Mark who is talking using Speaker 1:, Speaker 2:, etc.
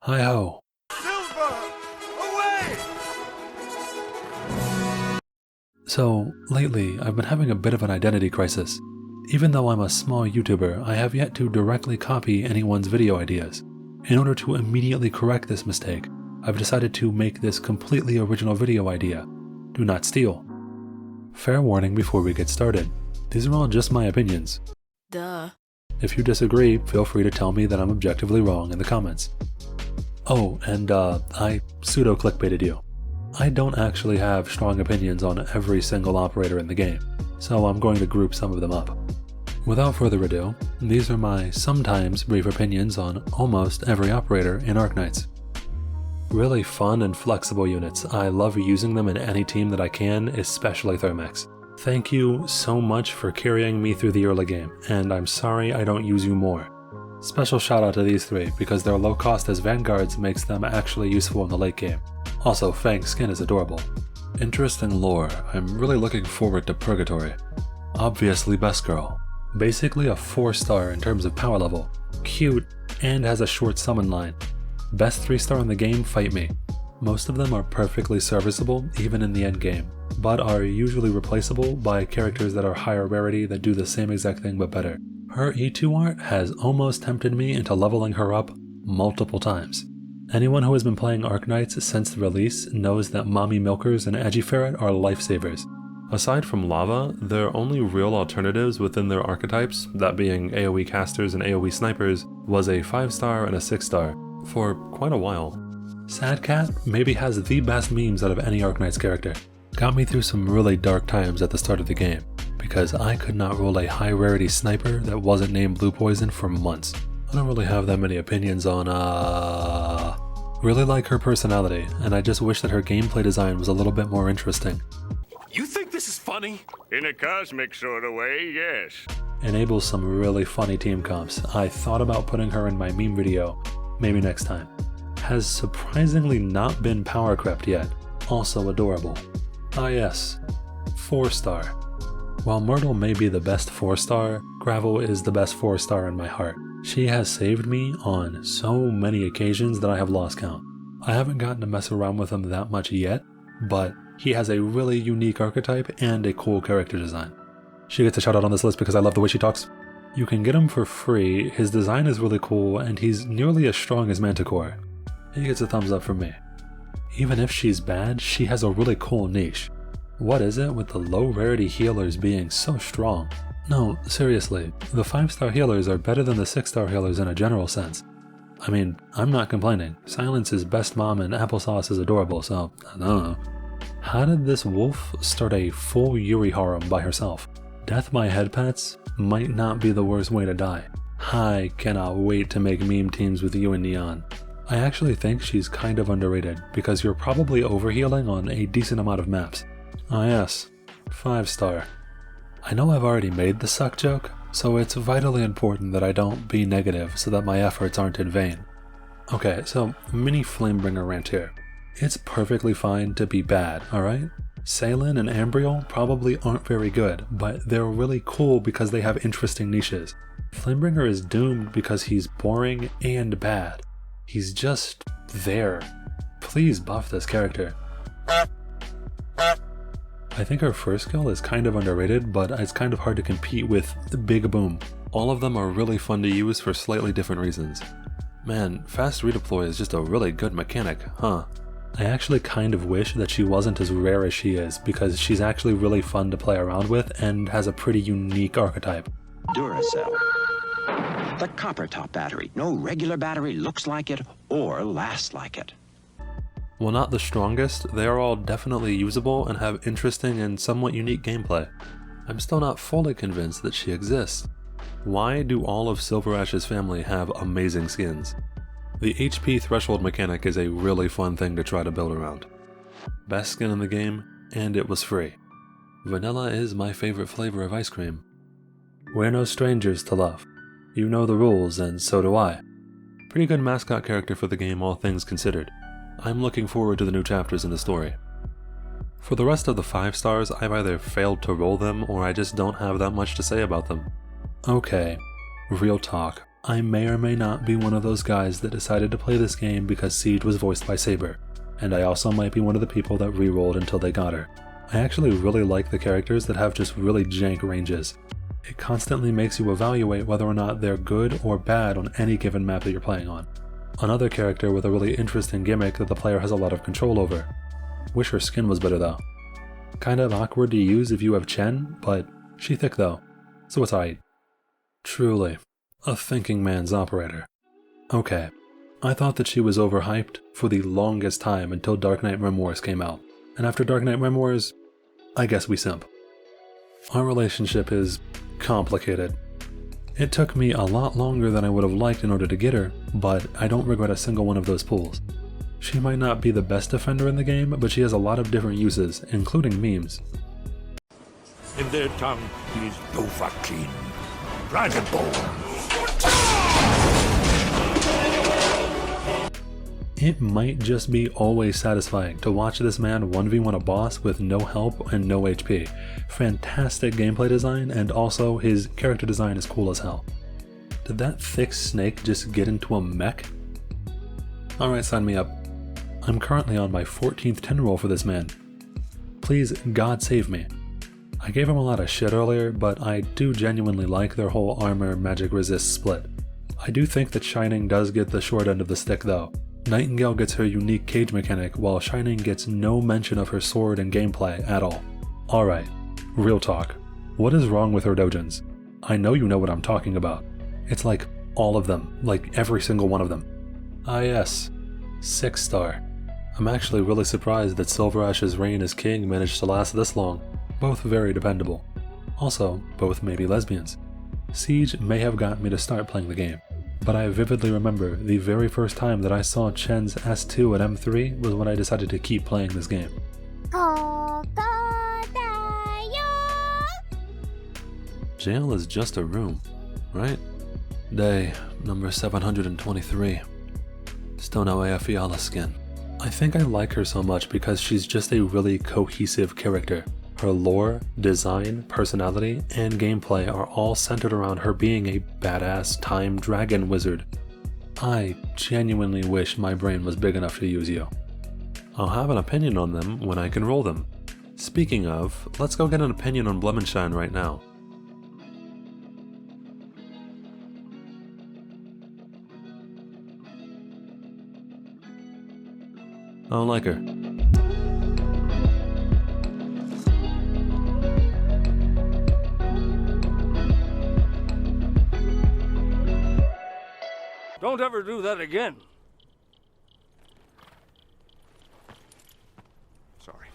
Speaker 1: Hi-ho.
Speaker 2: Away!
Speaker 1: So, lately, I've been having a bit of an identity crisis. Even though I'm a small YouTuber, I have yet to directly copy anyone's video ideas. In order to immediately correct this mistake, I've decided to make this completely original video idea. Do not steal. Fair warning before we get started. These are all just my opinions.
Speaker 3: Duh.
Speaker 1: If you disagree, feel free to tell me that I'm objectively wrong in the comments. Oh, and I pseudo-clickbaited you. I don't actually have strong opinions on every single operator in the game, so I'm going to group some of them up. Without further ado, these are my sometimes brief opinions on almost every operator in Arknights. Really fun and flexible units. I love using them in any team that I can, especially Thermix. Thank you so much for carrying me through the early game, and I'm sorry I don't use you more. Special shout out to these three, because their low cost as vanguards makes them actually useful in the late game. Also, Fang's skin is adorable. Interesting lore. I'm really looking forward to Purgatory. Obviously Best Girl. Basically a 4-star in terms of power level. Cute, and has a short summon line. Best 3-star in the game, fight me. Most of them are perfectly serviceable, even in the endgame, but are usually replaceable by characters that are higher rarity that do the same exact thing but better. Her E2 art has almost tempted me into leveling her up multiple times. Anyone who has been playing Arknights since the release knows that Mommy Milkers and Edgyferret are lifesavers. Aside from Lava, their only real alternatives within their archetypes, that being AoE casters and AoE snipers, was a 5-star and a 6-star, for quite a while. Sad Cat maybe has the best memes out of any Arknights character. Got me through some really dark times at the start of the game, because I could not roll a high rarity sniper that wasn't named Blue Poison for months. I don't really have that many opinions on Really like her personality, and I just wish that her gameplay design was a little bit more interesting.
Speaker 2: You think this is funny? In a cosmic sort of way, yes.
Speaker 1: Enables some really funny team comps. I thought about putting her in my meme video, maybe next time. Has surprisingly not been power crept yet, also adorable. Ah yes, 4-star. While Myrtle may be the best 4-star, Gravel is the best 4-star in my heart. She has saved me on so many occasions that I have lost count. I haven't gotten to mess around with him that much yet, but he has a really unique archetype and a cool character design. She gets a shout out on this list because I love the way she talks. You can get him for free, his design is really cool, and he's nearly as strong as Manticore. He gets a thumbs up from me. Even if she's bad, she has a really cool niche. What is it with the low rarity healers being so strong? No, seriously, the 5-star healers are better than the 6-star healers in a general sense. I mean, I'm not complaining. Silence is best mom and Applesauce is adorable, so I don't know. How did this wolf start a full Yuri harem by herself? Death by head pets might not be the worst way to die. I cannot wait to make meme teams with you and Neon. I actually think she's kind of underrated, because you're probably overhealing on a decent amount of maps. Ah yes, 5-star. I know I've already made the suck joke, so it's vitally important that I don't be negative so that my efforts aren't in vain. Okay, so mini Flamebringer rant here. It's perfectly fine to be bad, alright? Salen and Ambriel probably aren't very good, but they're really cool because they have interesting niches. Flamebringer is doomed because he's boring and bad. He's just there. Please buff this character. I think her first skill is kind of underrated, but it's kind of hard to compete with the Big Boom. All of them are really fun to use for slightly different reasons. Man, fast redeploy is just a really good mechanic, huh? I actually kind of wish that she wasn't as rare as she is, because she's actually really fun to play around with and has a pretty unique archetype.
Speaker 4: Duracell. The copper top battery. No regular battery looks like it or lasts like it.
Speaker 1: While not the strongest, they are all definitely usable and have interesting and somewhat unique gameplay. I'm still not fully convinced that she exists. Why do all of Silver Ash's family have amazing skins? The HP threshold mechanic is a really fun thing to try to build around. Best skin in the game, and it was free. Vanilla is my favorite flavor of ice cream. We're no strangers to love. You know the rules, and so do I. Pretty good mascot character for the game, all things considered. I'm looking forward to the new chapters in the story. For the rest of the 5-stars, I've either failed to roll them or I just don't have that much to say about them. Okay, real talk. I may or may not be one of those guys that decided to play this game because Siege was voiced by Saber, and I also might be one of the people that re-rolled until they got her. I actually really like the characters that have just really jank ranges. It constantly makes you evaluate whether or not they're good or bad on any given map that you're playing on. Another character with a really interesting gimmick that the player has a lot of control over. Wish her skin was better though. Kind of awkward to use if you have Chen, but she thick though, so it's alright. Truly, a thinking man's operator. Okay, I thought that she was overhyped for the longest time until Dark Knight Memoirs came out, and after Dark Knight Memoirs, I guess we simp. Our relationship is complicated. It took me a lot longer than I would have liked in order to get her, but I don't regret a single one of those pulls. She might not be the best defender in the game, but she has a lot of different uses, including memes.
Speaker 2: In their tongue, he is Dovahkiin, Dragonborn.
Speaker 1: It might just be always satisfying to watch this man 1v1 a boss with no help and no HP. Fantastic gameplay design, and also his character design is cool as hell. Did that thick snake just get into a mech? Alright, sign me up. I'm currently on my 14th 10 roll for this man. Please, God save me. I gave him a lot of shit earlier, but I do genuinely like their whole armor magic resist split. I do think that Shining does get the short end of the stick though. Nightingale gets her unique cage mechanic, while Shining gets no mention of her sword and gameplay at all. Alright, real talk. What is wrong with her dojins? I know you know what I'm talking about. It's like all of them, like every single one of them. Ah yes, 6-star. I'm actually really surprised that Silver Ash's reign as king managed to last this long. Both very dependable. Also, both may be lesbians. Siege may have got me to start playing the game, but I vividly remember the very first time that I saw Chen's S2 at M3 was when I decided to keep playing this game. Jail is just a room, right? Day number 723. Stonoea Fiala skin. I think I like her so much because she's just a really cohesive character. Her lore, design, personality, and gameplay are all centered around her being a badass time dragon wizard. I genuinely wish my brain was big enough to use you. I'll have an opinion on them when I can roll them. Speaking of, let's go get an opinion on Blemenstein right now. I don't like her.
Speaker 2: Don't ever do that again. Sorry.